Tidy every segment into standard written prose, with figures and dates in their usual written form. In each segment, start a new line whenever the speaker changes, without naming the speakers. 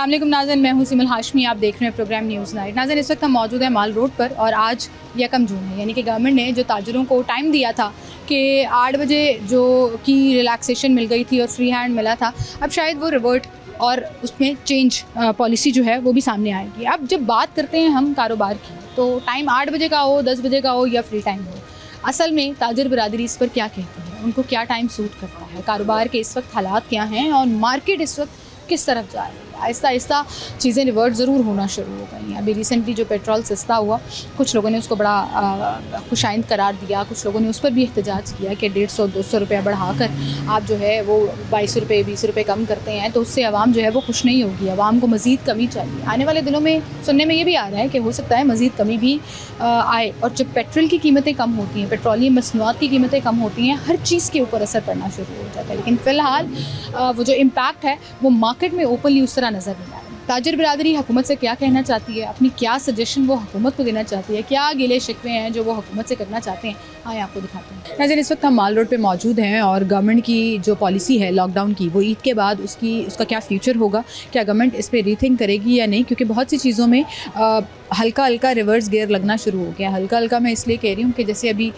अस्सलाम वालेकुम नाज़रीन, मैं हूं सिमल हाशमी। आप देख रहे हैं प्रोग्राम न्यूज़ नाइट। नाज़रीन, इस वक्त हम मौजूद हैं माल रोड पर और आज 1 जून है, यानी कि गवर्नमेंट ने जो ताजरों को टाइम दिया था कि 8 बजे जो की रिलैक्सेशन मिल गई थी और फ्री हैंड मिला था, अब शायद वो रिवर्ट और उसमें चेंज पॉलिसी जो है वो भी सामने आएगी। अब जब बात करते हैं हम कारोबार की, तो टाइम 8 बजे का हो, 10 बजे का हो या फ्री टाइम हो, असल में ताजर बरादरी इस पर क्या कहती है, उनको क्या टाइम सूट करता है, कारोबार के इस वक्त हालात क्या हैं और मार्केट इस वक्त किस तरफ जा रही है। आहिस्ता आहिस्ता चीज़ें रिवर्ट ज़रूर होना शुरू हो गई हैं। अभी रिसेंटली जो पेट्रोल सस्ता हुआ, कुछ लोगों ने उसको बड़ा खुशाइंद करार दिया, कुछ लोगों ने उस पर भी एहतजाज किया कि 150-200 रुपया बढ़ाकर आप जो है वो 22 रुपये 20 रुपये कम करते हैं, तो उससे आवाम जो है वो खुश नहीं होगी, आवाम को मज़ीद कमी चाहिए। आने वाले दिनों में सुनने में ये भी आ रहा है कि हो सकता है मज़ीद कमी भी आए, और जब पेट्रोल की कीमतें कम होती हैं, पेट्रोलियम मसनूआत की कीमतें कम होती हैं, हर चीज़ के ऊपर असर पड़ना शुरू हो जाता है। लेकिन फ़िलहाल वो जो इम्पैक्ट है वो मार्केट में ओपनली उस तरह नज़र नहीं आ रहा। ताजर बिरादरी हुकूमत से क्या कहना चाहती है, अपनी क्या सजेशन वो हुकूमत को देना चाहती है, क्या गिले शिकवे हैं जो वो हुकूमत से करना चाहते हैं, आए आपको दिखाते हैं। नाज़रीन, इस वक्त हम माल रोड पे मौजूद हैं और गवर्नमेंट की जो पॉलिसी है लॉकडाउन की, वो ईद के बाद उसका क्या फ्यूचर होगा, क्या गवर्नमेंट इस पर रीथिंक करेगी या नहीं, क्योंकि बहुत सी चीज़ों में हल्का हल्का रिवर्स गियर लगना शुरू हो गया। हल्का हल्का मैं इसलिए कह रही हूँ कि जैसे अभी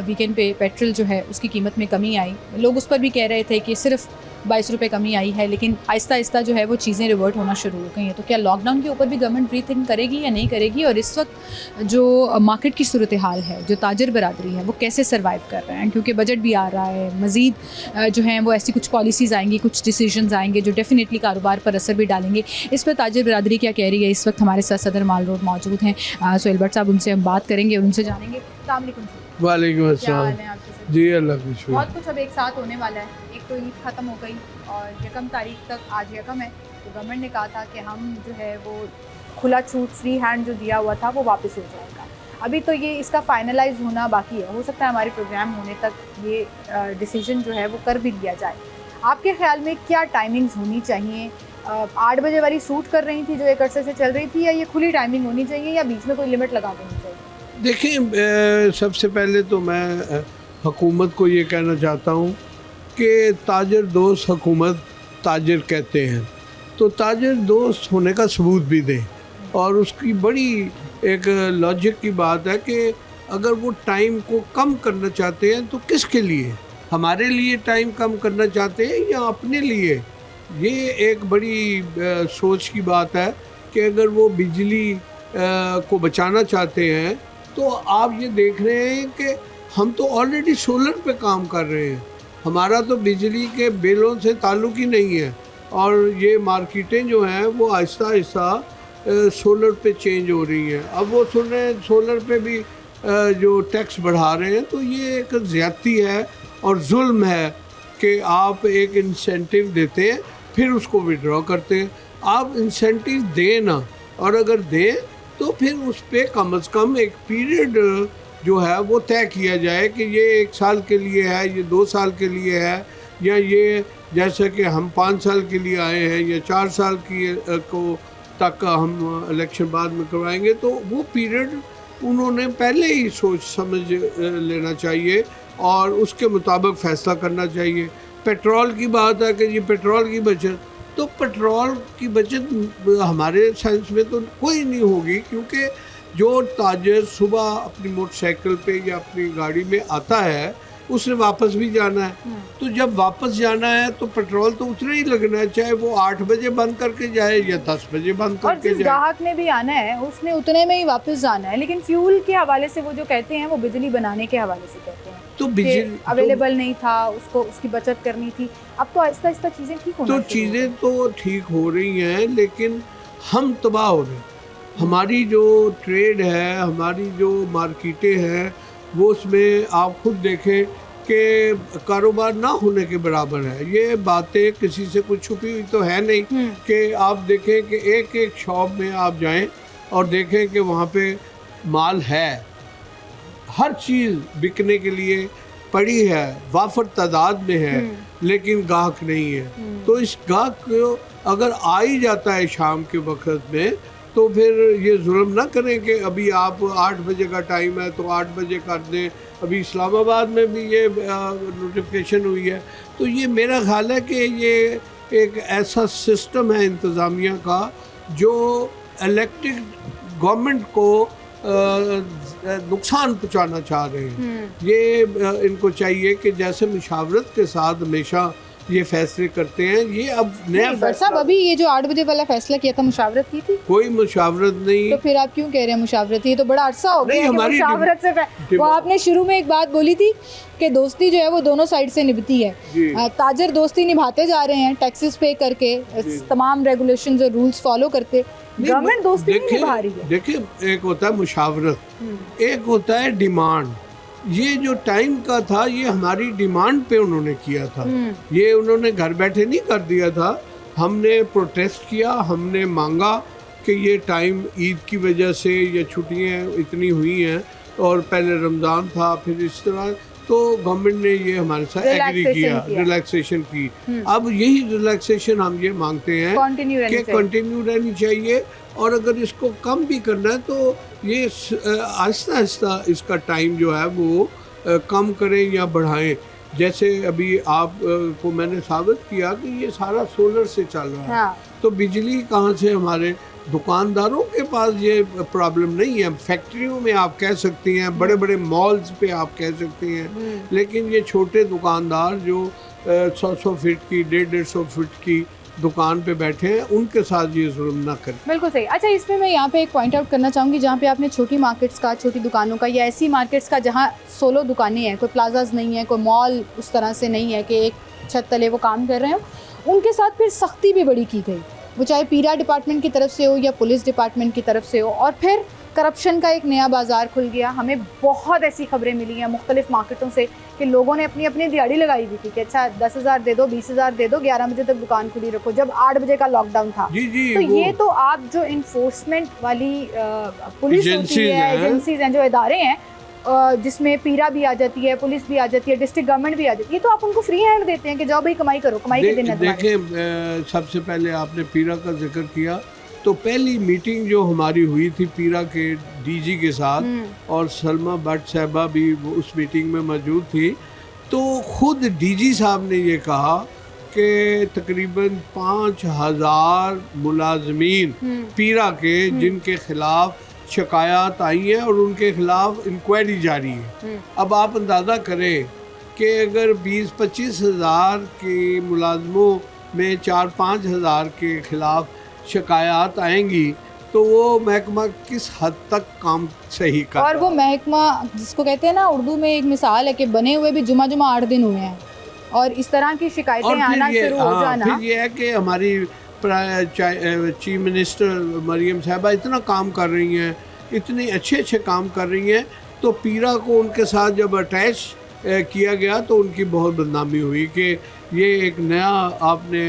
वीकेंड पे पेट्रोल जो है उसकी कीमत में कमी आई, लोग उस पर भी कह रहे थे कि सिर्फ 22 रुपये कमी आई है, लेकिन आहिस्ता आहिस्ता जो है वो चीज़ें रिवर्ट होना शुरू हो गई हैं। तो क्या लॉकडाउन के ऊपर भी गवर्नमेंट रीथिंक करेगी या नहीं करेगी, और इस वक्त जो मार्केट की सूरत हाल है, जो ताजर बरादरी है, वो कैसे सर्वाइव कर रहे हैं, क्योंकि बजट भी आ रहा है, मज़ीद जो है वो ऐसी कुछ पॉलिसीज़ आएंगी, कुछ डिसीजंस आएंगे जो डेफिनेटली कारोबार पर असर भी डालेंगे। इस पर ताजर बरादरी क्या कह रही है, इस वक्त हमारे साथ सदर माल रोड मौजूद हैं सोहेल भट्ट साहब, उनसे हम बात करेंगे और उनसे जानेंगे।
वालेकुम अस्सलाम जी, अल्लाह का शुक्र।
बहुत कुछ अब एक साथ होने वाला है। एक तो ईद ख़त्म हो गई और 1 तारीख तक, आज 1 है, तो गवर्नमेंट ने कहा था कि हम जो है वो खुला छूट फ्री हैंड जो दिया हुआ था वो वापस हो जाएगा। अभी तो ये इसका फाइनलाइज होना बाकी है, हो सकता है हमारे प्रोग्राम होने तक ये डिसीजन जो है वो कर भी लिया जाए। आपके ख्याल में क्या टाइमिंग्स होनी चाहिए? 8 बजे वाली सूट कर रही थी जो एक अरसे से चल रही थी, या ये खुली टाइमिंग होनी चाहिए, या बीच में कोई लिमिट लगा देनी चाहिए?
देखिए, सबसे पहले तो मैं हुकूमत को ये कहना चाहता हूँ कि ताजर दोस्त हुकूमत ताजर कहते हैं, तो ताजर दोस्त होने का सबूत भी दें। और उसकी बड़ी एक लॉजिक की बात है कि अगर वो टाइम को कम करना चाहते हैं तो किसके लिए, हमारे लिए टाइम कम करना चाहते हैं या अपने लिए? ये एक बड़ी सोच की बात है कि अगर वो बिजली को बचाना चाहते हैं, तो आप ये देख रहे हैं कि हम तो ऑलरेडी सोलर पे काम कर रहे हैं, हमारा तो बिजली के बिलों से ताल्लुक़ ही नहीं है, और ये मार्केटें जो हैं वो आहिस्ता आहिस्ता सोलर पे चेंज हो रही हैं। अब वो सुन रहे हैं सोलर पे भी जो टैक्स बढ़ा रहे हैं, तो ये एक ज़्यादती है और जुल्म है कि आप एक इंसेंटिव देते हैं फिर उसको विड्रॉ करते हैं। आप इंसेंटिव दें ना, और अगर दें तो फिर उस पर कम से कम एक पीरियड जो है वो तय किया जाए कि ये 1 साल के लिए है, ये 2 साल के लिए है, या ये जैसे कि हम 5 साल के लिए आए हैं या 4 साल की को तक हम इलेक्शन बाद में करवाएंगे। तो वो पीरियड उन्होंने पहले ही सोच समझ लेना चाहिए और उसके मुताबिक फ़ैसला करना चाहिए। पेट्रोल की बात है कि ये पेट्रोल की बचत, तो पेट्रोल की बचत हमारे साइंस में तो कोई नहीं होगी, क्योंकि जो ताजर सुबह अपनी मोटरसाइकिल पे या अपनी गाड़ी में आता है उसने वापस भी जाना है, तो जब वापस जाना है तो पेट्रोल तो उतना ही लगना है, चाहे वो 8 बजे बंद करके जाए या 10 बजे बंद करके जाए।
और जिस ग्राहक ने भी आना है उसने उतने में ही वापस जाना है। लेकिन फ्यूल के हवाले से वो जो कहते हैं वो बिजली बनाने के हवाले से कहते हैं,
तो बिजली
अवेलेबल नहीं था, उसको उसकी बचत करनी थी। अब तो आहिस्ता आहिस्ता चीज़ें ठीक होना,
तो चीज़ें तो ठीक हो रही हैं, लेकिन हम तबाह हो रहे हैं। हमारी जो ट्रेड है, हमारी जो मार्केटें हैं, वो उसमें आप खुद देखें कि कारोबार ना होने के बराबर है। ये बातें किसी से कुछ छुपी हुई तो है नहीं कि आप देखें कि एक एक शॉप में आप जाएं और देखें कि वहाँ पे माल है, हर चीज़ बिकने के लिए पड़ी है, वाफर तादाद में है, लेकिन गाहक नहीं है। तो इस गाहक को अगर आ ही जाता है शाम के वक्त में, तो फिर ये जुल्म ना करें कि अभी आप 8 बजे का टाइम है तो 8 बजे कर दें। अभी इस्लामाबाद में भी ये नोटिफिकेशन हुई है। तो ये मेरा ख्याल है कि ये एक ऐसा सिस्टम है इंतज़ामिया का जो इलेक्टेड गवर्नमेंट को नुकसान पहुंचाना चाह रहे हैं। ये इनको चाहिए कि जैसे मुशावरत के साथ हमेशा ये फैसले करते हैं, ये अब नया
साहब अभी ये जो 8 बजे वाला फैसला किया था, मुशावरत की थी?
कोई मुशावरत नहीं।
तो फिर आप क्यों कह रहे हैं मुशावरत? ये तो बड़ा अरसा हो गया
हमारी
मुशावरत से। वो आपने शुरू में एक बात बोली थी कि दोस्ती जो है वो दोनों साइड से निभती है। ताजर दोस्ती निभाते जा रहे हैं टैक्सेस पे करके, तमाम रेगुलेशंस और रूल्स फॉलो करते। गवर्नमेंट दोस्ती नहीं निभा रही है।
देखिए, एक होता है मुशावरत, एक होता है डिमांड। ये जो टाइम का था ये हमारी डिमांड पे उन्होंने किया था। ये उन्होंने घर बैठे नहीं कर दिया था। हमने प्रोटेस्ट किया, हमने मांगा कि ये टाइम ईद की वजह से ये छुट्टियाँ इतनी हुई हैं और पहले रमज़ान था, फिर इस तरह, तो गवर्नमेंट ने ये हमारे साथ एग्री किया, रिलैक्सेशन की। अब यही रिलैक्सेशन हम ये मांगते हैं कि कंटिन्यू रहनी चाहिए, और अगर इसको कम भी करना है तो ये आहिस्ता आहिस्ता इसका टाइम जो है वो कम करें या बढ़ाएं। जैसे अभी आप को मैंने साबित किया कि ये सारा सोलर से चल रहा है। हाँ। तो बिजली कहाँ से? हमारे दुकानदारों के पास ये प्रॉब्लम नहीं है। फैक्ट्रियों में आप कह सकती हैं, बड़े बड़े मॉल्स पे आप कह सकती हैं, लेकिन ये छोटे दुकानदार जो 100 फीट की 150 फीट की दुकान पे बैठे हैं, उनके साथ ये जुल्म ना करें।
बिल्कुल सही। अच्छा, इसमें मैं यहाँ पे एक पॉइंट आउट करना चाहूँगी, जहाँ पे आपने छोटी मार्केट्स का, छोटी दुकानों का, या ऐसी मार्केट्स का जहाँ सोलो दुकानें हैं, कोई प्लाजाज नहीं है, कोई मॉल उस तरह से नहीं है कि एक छत तले वो काम कर रहे हो, उनके साथ फिर सख्ती भी बड़ी की गई, वो चाहे पीरा डिपार्टमेंट की तरफ से हो या पुलिस डिपार्टमेंट की तरफ से हो। और फिर करप्शन का एक नया बाज़ार खुल गया। हमें बहुत ऐसी खबरें मिली हैं मुख्तलिफ मार्केटों से कि लोगों ने अपनी अपनी दिहाड़ी लगाई हुई थी कि अच्छा 10,000 दे दो, 20,000 दे दो, 11 बजे तक दुकान खुली रखो, जब 8 बजे का लॉकडाउन था।
जी,
तो ये तो आप जो इन्फोर्समेंट वाली पुलिस होती है, एजेंसीज हैं, जो इदारे हैं, जिसमें पीरा भी आ जाती है, पुलिस भी आ जाती है, डिस्ट्रिक्ट गवर्नमेंट भी आ जाती है, तो आप उनको फ्री हैंड देते हैं कि जाओ भाई कमाई करो, कमाई के दिन है।
देखिए, सबसे पहले आपने पीरा का जिक्र किया, तो पहली मीटिंग जो हमारी हुई थी पीरा के डीजी के साथ, और सलमा भट्ट साहबा भी उस मीटिंग में मौजूद थी, तो खुद डीजी साहब ने ये कहा कि तकरीबन 5,000 मुलाजमीन पीरा के जिनके खिलाफ शिकायत आई है और उनके खिलाफ इंक्वायरी जारी है। अब आप अंदाज़ा करें कि अगर 20-25 हज़ार के मुलाजमों में 4-5 हज़ार के खिलाफ शिकायत आएंगी तो वो महकमा किस हद तक काम सही कर।
और वो महकमा जिसको कहते हैं ना, उर्दू में एक मिसाल है कि बने हुए भी जुमा 8 दिन हुए हैं, और इस तरह की शिकायतें आना शुरू हो जाना।
फिर ये है कि हमारी चीफ मिनिस्टर मरियम साहबा इतना काम कर रही हैं, इतने अच्छे काम कर रही हैं, तो पीरा को उनके साथ जब अटैच किया गया तो उनकी बहुत बदनामी हुई कि ये एक नया आपने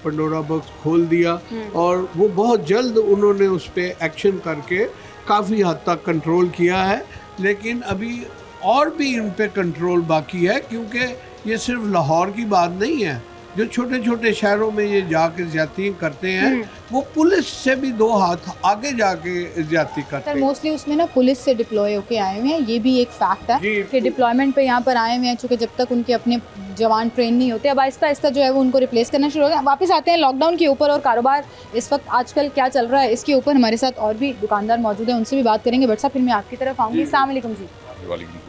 पंडोरा बॉक्स खोल दिया, और वो बहुत जल्द उन्होंने उस पर एक्शन करके काफ़ी हद तक कंट्रोल किया है। लेकिन अभी और भी उन पर कंट्रोल बाकी है, क्योंकि ये सिर्फ लाहौर की बात नहीं है। जो छोटे छोटे शहरों में ये जाके ज्यादती करते हैं, वो पुलिस से भी 2 हाथ आगे जाके ज्यादती करते हैं।
मोस्टली उसमें ना पुलिस से डिप्लॉय होके आए हुए हैं, ये भी एक फैक्ट है कि डिप्लॉयमेंट पे यहाँ पर आए हुए हैं, चूँकि जब तक उनके अपने जवान ट्रेन नहीं होते, अब आहिस्ता आहिस्ता जो है वो उनको रिप्लेस करना शुरू हो गया। वापस आते हैं लॉकडाउन के ऊपर और कारोबार इस वक्त आजकल क्या चल रहा है, इसके ऊपर हमारे साथ और भी दुकानदार मौजूद हैं, उनसे भी बात करेंगे। बट साहब, फिर मैं आपकी तरफ आऊँगी। अस्सलाम वालेकुम जी,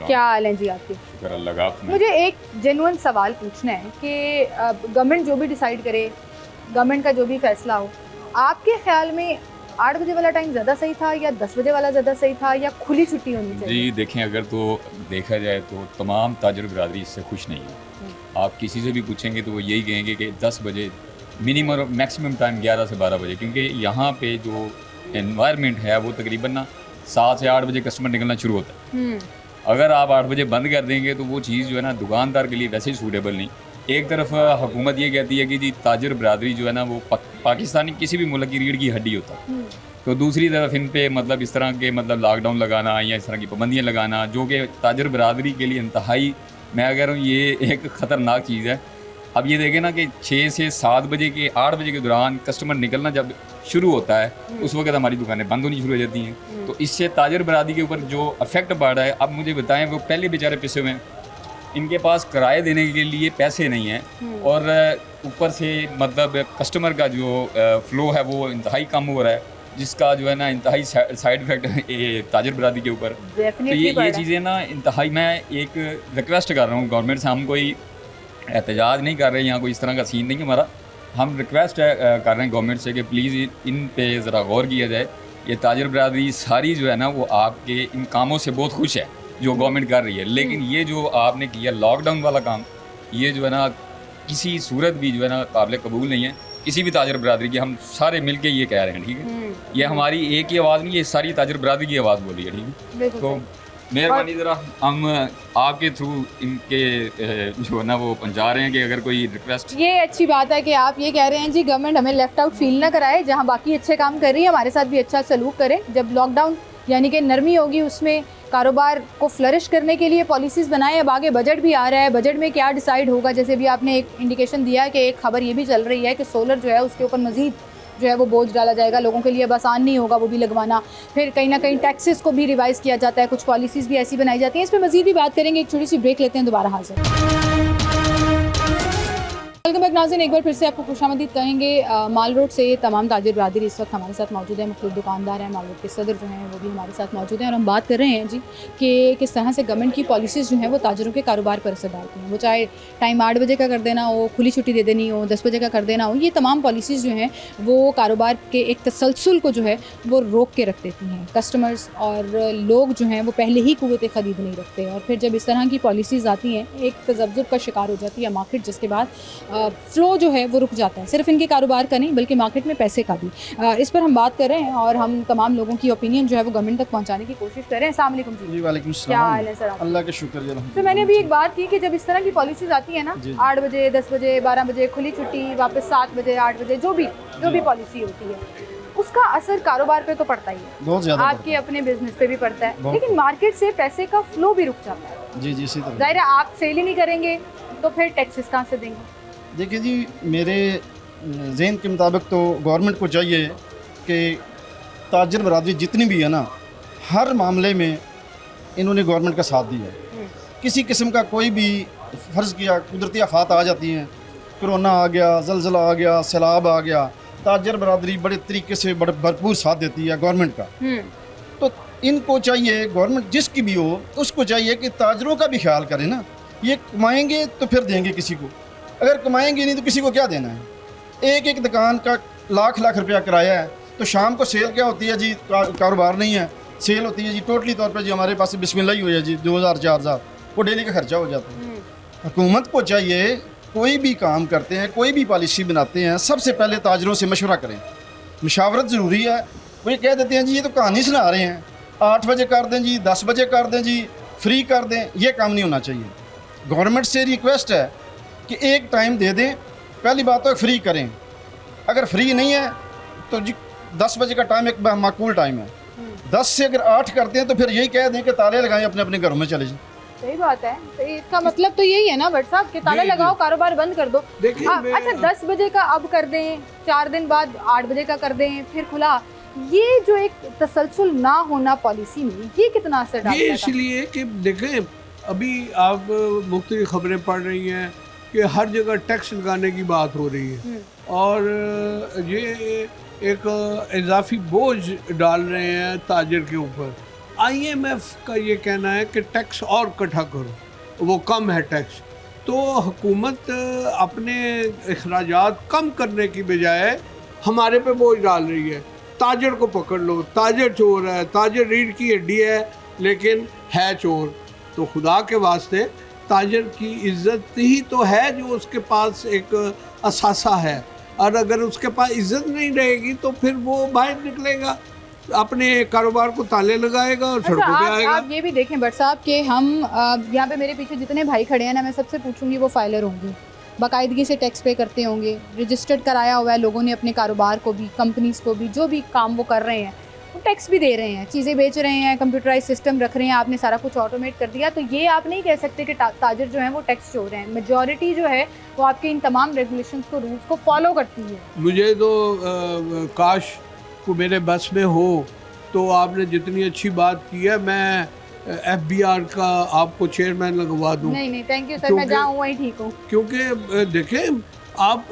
क्या हाल है जी आपके? मुझे एक जेन्युइन सवाल पूछना है कि गवर्नमेंट जो भी डिसाइड करे, गवर्नमेंट का जो भी फैसला हो, आपके ख्याल में 8 बजे वाला टाइम ज़्यादा सही था या 10 बजे वाला ज़्यादा सही था, या खुली छुट्टी होनी चाहिए?
जी देखें, अगर तो देखा जाए तो तमाम ताजर बिरादरी इससे खुश नहीं है। आप किसी से भी पूछेंगे तो वो यही कहेंगे कि 10 बजे मिनिमम, मैक्सिमम टाइम 11 से 12 बजे, क्योंकि यहाँ पे जो एनवायरनमेंट है वो तकरीबन ना 7 से 8 बजे कस्टमर निकलना शुरू होता है। अगर आप 8 बजे बंद कर देंगे तो वो चीज़ जो है ना दुकानदार के लिए वैसे ही सूटेबल नहीं। एक तरफ हुकूमत ये कहती है कि जी ताजर बिरादरी जो है ना वो पाकिस्तानी किसी भी मुल्क की रीढ़ की हड्डी होता है, तो दूसरी तरफ इन पे मतलब इस तरह के मतलब लॉकडाउन लगाना या इस तरह की पाबंदियाँ लगाना, जो कि ताजर बिरादरी के लिए इंतहाई, मैं कह रहा हूँ ये एक ख़तरनाक चीज़ है। अब ये देखें ना कि 6 से 7 बजे के 8 बजे के दौरान कस्टमर निकलना जब शुरू होता है उस वक्त हमारी दुकानें बंद होनी शुरू हो जाती हैं। तो इससे ताजर बरादरी के ऊपर जो अफेक्ट पड़ रहा है, अब मुझे बताएं, वो पहले बेचारे पिसे हुए हैं, इनके पास किराए देने के लिए पैसे नहीं हैं और ऊपर से मतलब कस्टमर का जो फ्लो है वो इंतहाई कम हो रहा है, जिसका जो है ना इंतहाई साइड इफेक्ट ये ताजर बरादरी के ऊपर। तो ये चीज़ें ना इंतहाई, मैं एक रिक्वेस्ट कर रहा हूँ गवर्नमेंट से, हम कोई एहतजाज नहीं कर रहे हैं, यहाँ कोई इस तरह का सीन नहीं है हमारा, हम रिक्वेस्ट कर रहे हैं गवर्नमेंट से कि प्लीज़ इन पे ज़रा गौर किया जाए। ये ताजर बरादरी सारी जो है ना वो आपके इन कामों से बहुत खुश है जो गवर्नमेंट कर रही है, लेकिन ये जो आपने किया लॉकडाउन वाला काम, ये जो है ना किसी सूरत भी जो है ना काबिल कबूल नहीं है किसी भी ताजर बरादरी की। हम सारे मिल के ये कह रहे हैं, ठीक है, ये हमारी एक ही आवाज़ नहीं, ये सारी ताजर बरादरी की आवाज़ बोली है, ठीक है। तो मेहरबानी ज़रा हम आपके थ्रू इनके जो है ना वो पहुँचा रहे हैं कि अगर कोई रिक्वेस्ट।
ये अच्छी बात है कि आप ये कह रहे हैं जी गवर्नमेंट हमें लेफ्ट आउट फील ना कराए, जहाँ बाकी अच्छे काम कर रही है हमारे साथ भी अच्छा सलूक करे। जब लॉकडाउन यानी कि नरमी होगी उसमें कारोबार को फ्लरिश करने के लिए पॉलिसीज़ बनाए। अब आगे बजट भी आ रहा है, बजट में क्या डिसाइड होगा, जैसे भी आपने एक इंडिकेशन दिया है कि एक खबर ये भी चल रही है कि सोलर जो है उसके ऊपर मज़ीद जो है वो बोझ डाला जाएगा, लोगों के लिए अब आसान नहीं होगा वो भी लगवाना। फिर कहीं ना कहीं टैक्सेस को भी रिवाइज़ किया जाता है, कुछ पॉलिसीज़ भी ऐसी बनाई जाती हैं। इस पर मज़ीद भी बात करेंगे, एक छोटी सी ब्रेक लेते हैं, दोबारा हाजिर। वेलकम बैक नाज़रीन, एक बार फिर से आपको खुशामदीद कहेंगे। माल रोड से तमाम ताजिर बरादरी इस वक्त हमारे साथ मौजूद है, मुख्तलिफ दुकानदार हैं, माल रोड के सदर जो हैं वो भी हमारे साथ मौजूद हैं और हम बात कर रहे हैं जी कि किस तरह से गवर्नमेंट की पॉलिसीज़ जो हैं वो ताजरों के कारोबार पर असर डालती हैं। वो चाहे टाइम 8 बजे का कर देना हो, खुली छुट्टी दे देनी हो, 10 बजे का कर देना हो, ये तमाम पॉलिसीज़ जो हैं वो कारोबार के एक तसलसल को जो है वो रोक के रख देती हैं। कस्टमर्स और लोग जो हैं वो पहले ही कुव्वत ख़रीद नहीं रखते और फिर जब इस तरह की पॉलिसीज़ आती हैं एक तज़ब्ज़ुब का शिकार हो जाती है मार्केट, जिसके बाद फ़्लो जो है वो रुक जाता है, सिर्फ इनके कारोबार का नहीं बल्कि मार्केट में पैसे का भी। इस पर हम बात कर रहे हैं और हम तमाम लोगों की ओपिनियन जो है वो गवर्नमेंट तक पहुंचाने की कोशिश कर रहे हैं। अस्सलाम वालेकुम जी।
वालेकुम
क्या हाल है सर?
अल्लाह के शुक्र जी।
तो मैंने अभी एक बात की कि जब इस तरह की पॉलिसीज आती है ना, 8 बजे 10 बजे 12 बजे खुली छुट्टी, वापस 7 बजे 8 बजे जो भी पॉलिसी होती है उसका असर कारोबार पे तो पड़ता ही है,
बहुत ज़्यादा
आपके अपने बिजनेस पे भी पड़ता है, लेकिन मार्केट से पैसे का फ्लो भी रुक जाता है।
जी इसी तरह।
जाहिर है आप सेल ही नहीं करेंगे तो फिर टैक्सेस कहाँ से देंगे?
देखिए जी, मेरे ज़हन के मुताबिक तो गवर्नमेंट को चाहिए कि ताजर बरादरी जितनी भी है ना, हर मामले में इन्होंने गवर्नमेंट का साथ दिया है। किसी किस्म का कोई भी फ़र्ज़ किया कुदरती आफात आ जाती हैं, कोरोना आ गया, ज़लज़ला आ गया, सैलाब आ गया, ताजर बरादरी बड़े तरीके से बड़े भरपूर साथ देती है गवर्नमेंट का। तो इनको चाहिए, गवर्नमेंट जिसकी भी हो उसको चाहिए कि ताजरों का भी ख्याल करें ना। ये कमाएंगे तो फिर देंगे किसी को, अगर कमाएंगे नहीं तो किसी को क्या देना है। एक दुकान का लाख रुपया किराया है, तो शाम को सेल क्या होती है जी, कारोबार नहीं है, सेल होती है जी टोटली तौर पे जी हमारे पास बिस्मिल्लाह ही हो जाए जी 2000-4000 वो डेली का खर्चा हो जाता है। हुकूमत को चाहिए कोई भी काम करते हैं, कोई भी पॉलिसी बनाते हैं, सबसे पहले ताजरों से मशवरा करें, मुशावरत ज़रूरी है। वो ये कह देते हैं जी ये तो कहानी सुना रहे हैं, 8 बजे कर दें जी, 10 बजे कर दें जी, फ्री कर दें, ये काम नहीं होना चाहिए। गवर्नमेंट से रिक्वेस्ट है कि एक टाइम दे दें, पहली बात तो फ्री करें, अगर फ्री नहीं है तो जी 10 बजे का टाइम एक माकूल टाइम है, 10 से अगर 8 करते हैं तो फिर यही कह दें कि ताले लगाएं, अपने अपने घरों में चले जाएं।
सही बात है, तो इसका मतलब तो यही है ना भट्ट साहब कि ताला लगाओ, कारोबार बंद कर दो।
देखिए
अच्छा 10 बजे का अब कर दें, 4 दिन बाद 8 बजे का कर दें, फिर खुला, ये जो एक तसलसल ना होना पॉलिसी में ये कितना असर डालता है?
ये इसलिए कि देखें अभी आप मुख्तलिफ खबरें पढ़ रही हैं कि हर जगह टैक्स लगाने की बात हो रही है और ये एक इजाफी बोझ डाल रहे हैं ताजर के ऊपर। IMF का ये कहना है कि टैक्स और इकट्ठा करो, वो कम है टैक्स। तो हुकूमत अपने अखराजात कम करने की बजाय हमारे पे बोझ डाल रही है। ताजर को पकड़ लो, ताजर चोर है, ताजर रीढ़ की हड्डी है लेकिन है चोर। तो खुदा के वास्ते ताजर की इज़्ज़त ही तो है जो उसके पास एक असासा है, और अगर उसके पास इज़्ज़त नहीं रहेगी तो फिर वो बाहर निकलेगा, अपने कारोबार को ताले लगाएगा और सड़कों पे आएगा।
आप ये भी देखें भट्ट साहब कि हम यहाँ पे मेरे पीछे जितने भाई खड़े हैं ना, मैं सबसे पूछूंगी वो फाइलर होंगे, बाकायदगी से टैक्स पे करते होंगे, रजिस्टर्ड कराया हुआ है लोगों ने अपने कारोबार को भी, कंपनीज़ को भी, जो भी काम वो कर रहे हैं वो टैक्स भी दे रहे हैं, चीज़ें बेच रहे हैं, कंप्यूटराइज सिस्टम रख रहे हैं, आपने सारा कुछ ऑटोमेट कर दिया, तो ये आप नहीं कह सकते कि ताजिर जो हैं वो टैक्स चोर हैं। मेजॉरिटी जो है वो आपके इन तमाम रेगुलेशंस को, रूल्स को फॉलो करती है।
मुझे तो काश को मेरे बस में हो तो आपने जितनी अच्छी बात की है, मैं FBR का आपको चेयरमैन लगवा दूं।
नहीं नहीं, थैंक यू सर, मैं जहाँ हूँ वहीं ठीक हूँ।
क्योंकि देखें, आप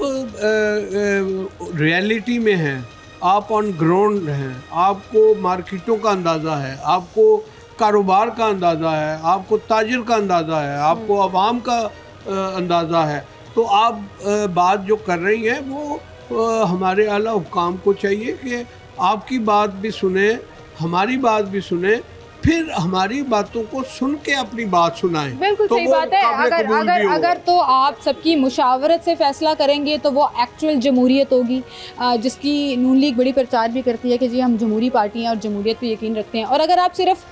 रियलिटी में हैं, आप ऑन ग्राउंड हैं, आपको मार्केटों का अंदाज़ा है, आपको कारोबार का अंदाज़ा है, आपको ताजिर का अंदाज़ा है, आपको अवाम का अंदाज़ा है, तो आप बात जो कर रही हैं वो हमारे आला हुक्काम को चाहिए कि आपकी बात भी सुने, हमारी बात भी सुने, फिर हमारी बातों को सुन के अपनी बात सुनाएं।
बिल्कुल
तो
सही
वो
बात है।
काबिल
अगर
कबूल भी
अगर
होगा।
अगर तो आप सबकी मुशावरत से फैसला करेंगे तो वो एक्चुअल जमहूरियत होगी, जिसकी नून लीग बड़ी प्रचार भी करती है कि जी हम जमहूरी पार्टी हैं और जमहूरियत पे यकीन रखते हैं। और अगर आप सिर्फ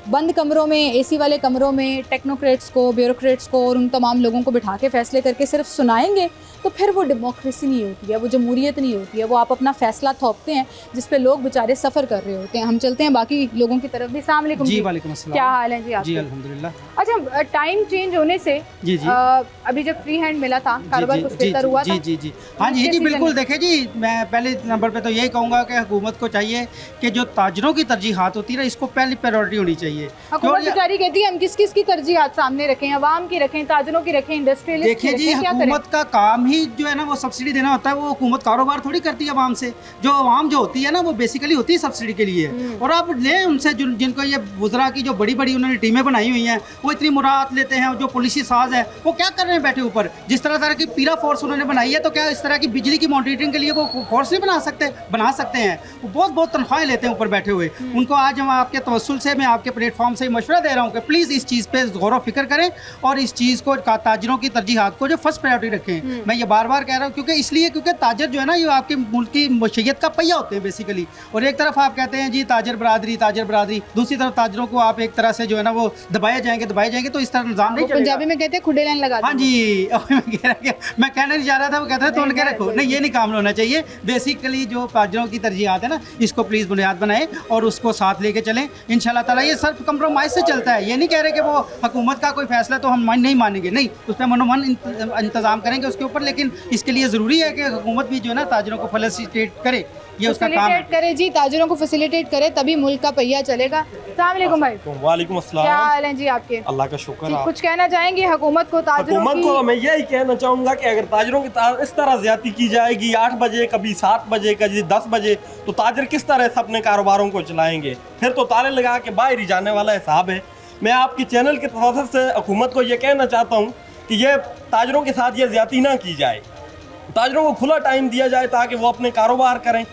बंद कमरों में, एसी वाले कमरों में टेक्नोक्रेट्स को, ब्यूरोक्रेट्स को और उन तमाम लोगों को बिठा के फैसले करके सिर्फ सुनाएंगे तो फिर वो डेमोक्रेसी नहीं होती है, वो जमहूरियत नहीं होती है, वो आप अपना फैसला थोपते हैं जिस पे लोग बेचारे सफ़र कर रहे होते हैं। हम चलते हैं बाकी लोगों की तरफ भी। अस्सलाम वालेकुम
जी, वालेकुम अस्सलाम।
क्या हाल है जी आपके?
जी अल्हम्दुलिल्लाह।
अच्छा, टाइम चेंज होने से
जी जी
अभी जब फ्री हैंड मिला था, कारोबार कुछ बेहतर हुआ था?
जी जी हाँ जी जी बिल्कुल। देखिए जी, मैं पहले नंबर पे तो यही कहूँगा कि हुकूमत को चाहिए कि जो ताजरों की तरजीहात होती है ना, इसको पहली प्रायोरिटी होनी चाहिए।
हुकूमत बेचारी कहती है हम किस किस की तरजीहात सामने रखें, अवाम की रखें, ताजरों की रखें, इंडस्ट्रियलिस्ट की
देखिए जी,
रखें, क्या करें?
हुकूमत का काम ही जो है ना वो सब्सिडी देना होता है। वो हुकूमत कारोबार थोड़ी करती है आवाम से। जो आवाम जो होती है ना वो बेसिकली होती है सब्सिडी के लिए। और आप लें उनसे जिनको ये वुज़रा की जो बड़ी बड़ी उन्होंने टीमें बनाई हुई हैं, वो इतनी मुराद लेते हैं। जो पॉलिसी साज है वो क्या कर रहे हैं बैठे ऊपर? जिस तरह की पीला फोर्स उन्होंने बनाई है, तो क्या इस तरह की बिजली की मॉनिटरिंग के लिए वो फोर्स नहीं बना सकते हैं? वो बहुत बहुत तनख्वाहें लेते हैं ऊपर बैठे हुए। उनको आज हम आपके तवस्सुल से, मैं आपके प्लेटफॉर्म से मशवरा दे रहा हूँ कि प्लीज़ इस चीज़ पे गौर व फिक्र करें और इस चीज़ को, ताजरों की तरजीहात को जो फर्स्ट प्रायोरिटी रखें। मैं ये बार बार कह रहा हूँ क्योंकि ताजर जो है ना, ये आपके मुल्क की मशैयत का पहिया होते हैं बेसिकली। और एक तरफ आप कहते हैं जी ताजर बरादरी, दूसरी तरफ ताजरों को आप एक तरह से जो है ना वो दबाए जाएंगे, तो इस तरह निज़ाम नहीं चलेगा।
पंजाबी में कहते हैं खुडे लाइन लगा
हाँ जी, मैं कहना नहीं चाह रहा था, वो कहते हैं तो उनके रखो नहीं, ये नहीं काम होना चाहिए। बेसिकली जो ताजरों की तरजीहात है ना, इसको प्लीज़ बुनियाद बनाएं और उसको साथ लेके चलें इंशाल्लाह ताला। ये सिर्फ कंप्रोमाइज़ से चलता है, ये नहीं कह रहे कि वो हुकूमत का कोई फैसला तो हम नहीं मानेंगे, नहीं, उस पर मनोमन इंतज़ाम करेंगे उसके ऊपर। लेकिन इसके लिए ज़रूरी है कि हुकूमत भी जो है ना ताजरों को फैसिलिटेट करे, ये उसका काम है।
करे जी, ताजरों को फैसिलिटेट करे, तभी मुल्क का पहिया चलेगा। अस्सलाम वालेकुम भाई।
वालेकुम अस्सलाम।
क्या हाल है जी आपके?
अल्लाह का शुक्र
जी,
है।
कुछ कहना चाहेंगे हुकूमत को, ताजरों
हुकूमत को मैं यही कहना चाहूँगा कि अगर ताजरों की इस तरह ज्यादती की जाएगी, 8 बजे कभी 7 बजे कभी 10 बजे, तो ताजर किस तरह से अपने कारोबारों को चलाएंगे? फिर तो ताले लगा के बाहर ही जाने वाला हिसाब है। मैं आपके चैनल के तसव्वुर से हुकूमत को ये कहना चाहता हूँ कि ये ताजरों के साथ ये ज्यादती ना की जाए, ताजरों को खुला टाइम दिया जाए ताकि वो अपने कारोबार करें।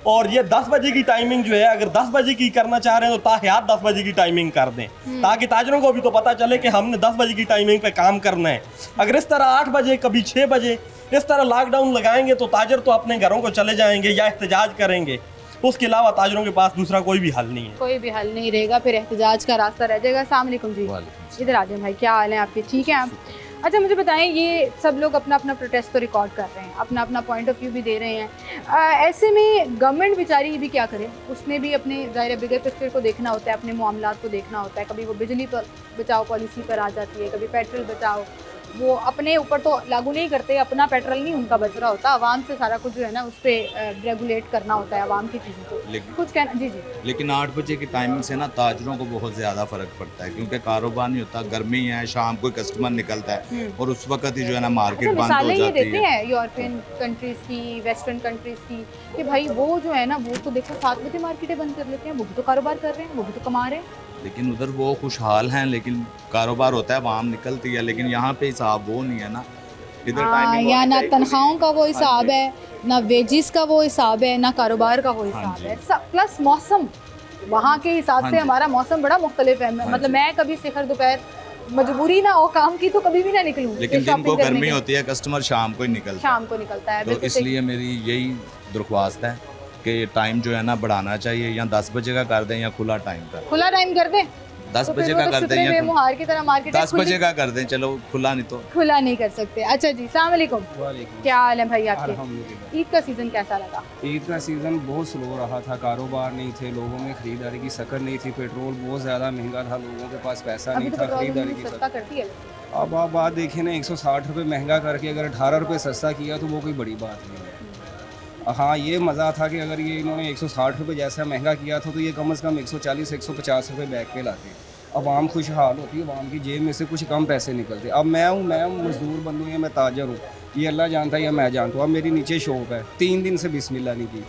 और ये 10 बजे की टाइमिंग जो है, अगर 10 बजे की करना चाह रहे हैं तो ताहयात 10 बजे की टाइमिंग कर दें, ताकि ताजरों को भी तो पता चले कि हमने 10 बजे की टाइमिंग पे काम करना है। अगर इस तरह 8 बजे कभी 6 बजे इस तरह लॉकडाउन लगाएंगे तो ताजर तो अपने घरों को चले जाएंगे या एहतजाज करेंगे। उसके अलावा ताजरों के पास दूसरा कोई भी हल नहीं है।
कोई भी हल नहीं रहेगा, फिर एहतजाज का रास्ता रह जाएगा। अस्सलाम वालेकुम जी। इधर आ जाए भाई, क्या हाल है आपके? ठीक है आप? अच्छा, मुझे बताएं, ये सब लोग अपना अपना प्रोटेस्ट तो रिकॉर्ड कर रहे हैं, अपना अपना पॉइंट ऑफ व्यू भी दे रहे हैं। ऐसे में गवर्नमेंट बेचारी भी क्या करे? उसने भी अपने ज़ाहिर बिगर पिक्चर को देखना होता है, अपने मामलात को देखना होता है। कभी वो बिजली पर बचाओ पॉलिसी पर आ जाती है, कभी पेट्रोल बचाओ। वो अपने ऊपर तो लागू नहीं करते, अपना पेट्रोल नहीं उनका बच रहा होता, आवाम से सारा कुछ जो है ना उस पर रेगुलेट करना होता है आवाम की चीज़ों को। कुछ कहना जी जी।
लेकिन 8 बजे की टाइमिंग से ना ताजरों को बहुत ज़्यादा फ़र्क पड़ता है, क्योंकि कारोबार नहीं होता, गर्मी है, शाम को कस्टमर निकलता है और उस वक्त ही जो है ना मार्केट बंद हो
ये
जाती
देते
है।
हैं यूरोपियन कंट्रीज़ की, वेस्टर्न कंट्रीज़ की, कि भाई वो जो है ना, वो तो देखो 7 बजे मार्केटें बंद कर लेते हैं, वो भी तो कारोबार कर रहे हैं, वो भी तो कमा रहे हैं।
लेकिन उधर वो खुशहाल हैं, लेकिन कारोबार होता है, आवाम निकलती है, लेकिन यहाँ पे हिसाब वो नहीं है ना। इधर टाइमिंग
या ना तनख्वाहों का वो हिसाब है, ना वेजिस का वो हिसाब है, ना कारोबार का वो
हाँ
हिसाब
जी।
है। सब प्लस मौसम, वहाँ के हिसाब
हाँ
से
जी।
हमारा मौसम बड़ा मुख्तलिफ है।
हाँ
मतलब
जी।
मैं कभी शिखर दोपहर मजबूरी ना हो काम की तो कभी भी ना निकलूँ,
लेकिन दिन को गर्मी होती है, कस्टमर शाम को ही निकलता
शाम को निकलता है।
है। तो
बिल्कुल सही।
इसलिए मेरी यही दरख्वास्त है कि टाइम जो है ना बढ़ाना चाहिए, या 10 बजे का कर दें या खुला टाइम कर।
खुला टाइम कर दें,
10
तो फिर
बजे
वो
का
तो
कर
शुक्र है
दें
मुहार की तरह मार्केट
10 बजे का कर दें, चलो खुला नहीं तो।
खुला नहीं कर सकते। अच्छा जी, अस्सलाम वालेकुम, क्या हाल है भाई आपके?
अल्हम्दुलिल्लाह।
ईद का सीज़न कैसा लगा?
ईद का सीज़न बहुत स्लो रहा था, कारोबार नहीं थे, लोगों में ख़रीदारी की सकत नहीं थी, पेट्रोल बहुत ज़्यादा महंगा था, लोगों के पास पैसा
अभी
नहीं
तो
था
पेट्रोल
ख़रीदारी
उन्होंने
की
सस्ता
सकत।
कर दिया।
अब आप बात देखिए ना, 160 रुपये महंगा करके अगर 18 रुपये सस्ता किया तो वो कोई बड़ी बात नहीं है। हाँ, ये मज़ा था कि अगर ये इन्होंने 160 रुपये जैसा महंगा किया था तो ये कम से कम 140-150 रुपये बैग पे लाते। अवाम खुशहाल होती है, अवाम की जेब में से कुछ कम पैसे निकलते। अब मैं मजदूर बंदू या मैं ताजर हूँ, ये अल्लाह जानता है या मैं जानता हूँ। अब मेरी नीचे शॉप है, 3 दिन से बिस्मिल्लाह नहीं की,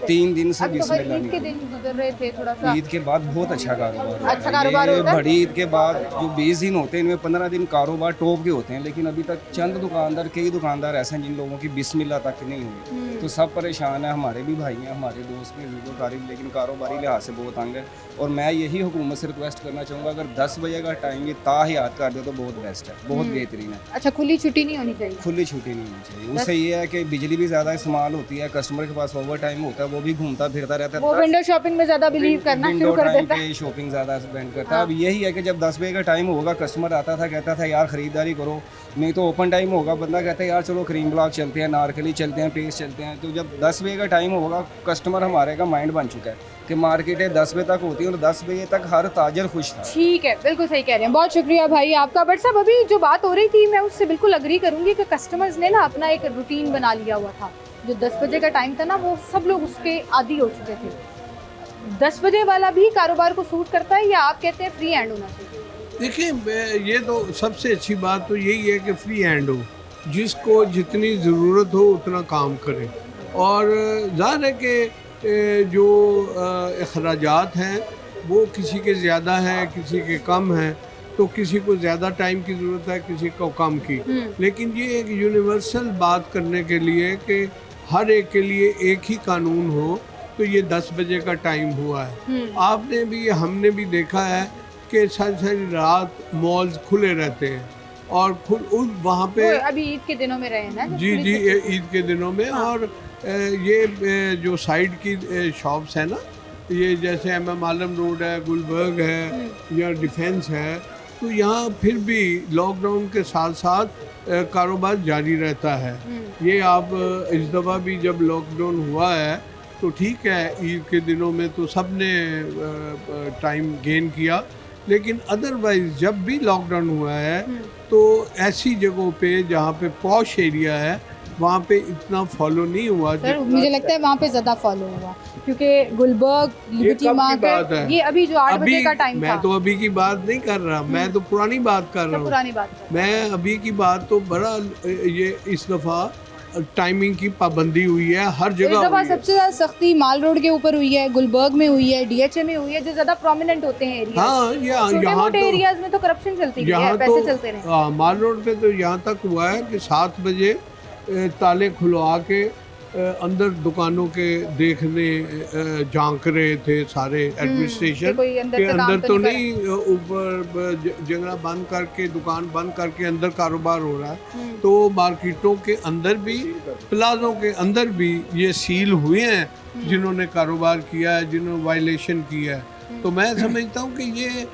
3 दिन से
अब तो
बिस्मिल्लाह
ईद के
नहीं
दिन गुजर रहे थे, थोड़ा सा
की। ईद के बाद बहुत अच्छा कारोबार
अच्छा कारोबार
ये
होता है?
बड़ी ईद के बाद जो 20 दिन होते हैं, इनमें 15 दिन कारोबार टॉप के होते हैं, लेकिन अभी तक चंद दुकानदार, कई दुकानदार ऐसे हैं जिन लोगों की बिस्मिल्लाह तक नहीं हुई। तो सब परेशान है, हमारे भी भाई हैं, हमारे दोस्त भी जुड़ो तारीफ, लेकिन कारोबारी लिहाज से बहुत तंग है। और मैं यही हुकूमत से रिक्वेस्ट करना चाहूँगा, अगर 10 बजे का टाइम ये ताहयात कर दे तो बहुत बेस्ट है, बहुत बेहतरीन है।
अच्छा, खुली छुट्टी नहीं होनी चाहिए।
खुली छुट्टी नहीं होनी चाहिए। उससे ये है कि बिजली भी ज़्यादा इस्तेमाल होती है, कस्टमर के पास ओवर टाइम होता है, वो भी घूमता फिरता रहता है।
वो विंडो शॉपिंग में ज़्यादा बिलीव करना शुरू कर देता है।
शॉपिंग ज़्यादा स्पेंड करता है। अब यही है कि जब 10 बजे का टाइम होगा, कस्टमर आता था, कहता था यार ख़रीदारी करो, नहीं तो ओपन टाइम होगा, बंदा कहता है यार चलो क्रीम ब्लॉक चलते हैं, नारकली चलते हैं, पेस्ट चलते हैं। तो जब 10 बजे का टाइम होगा, कस्टमर हमारे का माइंड बन चुका है कि मार्केटें 10 बजे तक होती है और 10 बजे तक हर ताजर खुश था।
ठीक है, बिल्कुल सही कह रहे हैं, बहुत शुक्रिया भाई आपका। बट साहब, अभी जो बात हो रही थी मैं उससे बिल्कुल अग्री करूंगी कि कस्टमर्स ने ना अपना एक रूटीन बना लिया हुआ था। जो 10 बजे का टाइम था ना, वो सब लोग उसके आदी हो चुके थे। 10 बजे वाला भी कारोबार को सूट करता है या आप कहते हैं फ्री हैंड होना चाहिए?
देखिए, ये तो सबसे अच्छी बात तो यही है कि फ्री हैंड हो, जिसको जितनी ज़रूरत हो उतना काम करे। और ज़ाहिर है कि जो अखराजात हैं वो किसी के ज़्यादा हैं, किसी के कम हैं, तो किसी को ज़्यादा टाइम की ज़रूरत है, किसी को कम की। लेकिन ये एक यूनिवर्सल बात करने के लिए कि हर एक के लिए एक ही कानून हो, तो ये 10 बजे का टाइम हुआ है। आपने भी, हमने भी देखा है कि सारी सारी रात मॉल्स खुले रहते हैं और वहाँ पे
वो अभी ईद के दिनों में रहे हैं ना।
जी जी, ईद के दिनों में। और ये जो साइड की शॉप्स है ना, ये जैसे MM आलम रोड है, गुलबर्ग है या डिफेंस है, तो यहाँ फिर भी लॉकडाउन के साथ साथ कारोबार जारी रहता है। ये आप इस दफ़ा भी जब लॉकडाउन हुआ है तो ठीक है, ईद के दिनों में तो सब ने टाइम गेन किया, लेकिन अदरवाइज़ जब भी लॉकडाउन हुआ है तो ऐसी जगहों पे जहाँ पे पॉश एरिया है वहाँ पे इतना फॉलो नहीं हुआ।
सर, मुझे लगता है वहाँ पे ज़्यादा फॉलो हुआ, क्योंकि गुलबर्ग, लिबर्टी मार्केट, ये अभी जो 8 बजे का टाइम था।
मैं तो अभी की बात नहीं कर रहा, मैं तो पुरानी बात कर रहा हूँ।
पुरानी बात
मैं अभी की बात तो बड़ा, ये इस दफ़ा टाइमिंग की पाबंदी हुई है हर जगह।
इस दफ़ा
हुई है।
सबसे ज़्यादा सख्ती माल रोड के ऊपर हुई है, गुलबर्ग में हुई है, DHA में हुई है, जो ज़्यादा प्रोमिनेंट होते हैं एरिया।
हाँ,
छोटे मोटे एरियाज में तो करप्शन चलती है, पैसे चलते रहे।
माल रोड पे तो यहाँ तक हुआ है कि 7 बजे ताले खुलवा के अंदर दुकानों के देखने झांक रहे थे सारे एडमिनिस्ट्रेशन
कोई अंदर
के
से काम
अंदर
तो
तो
नहीं
नहीं, ऊपर जगह बंद करके, दुकान बंद करके अंदर कारोबार हो रहा है। तो मार्केटों के अंदर भी, प्लाजों के अंदर भी ये सील हुए हैं जिन्होंने कारोबार किया है, जिन्होंने वायलेशन किया है। तो मैं समझता हूँ कि ये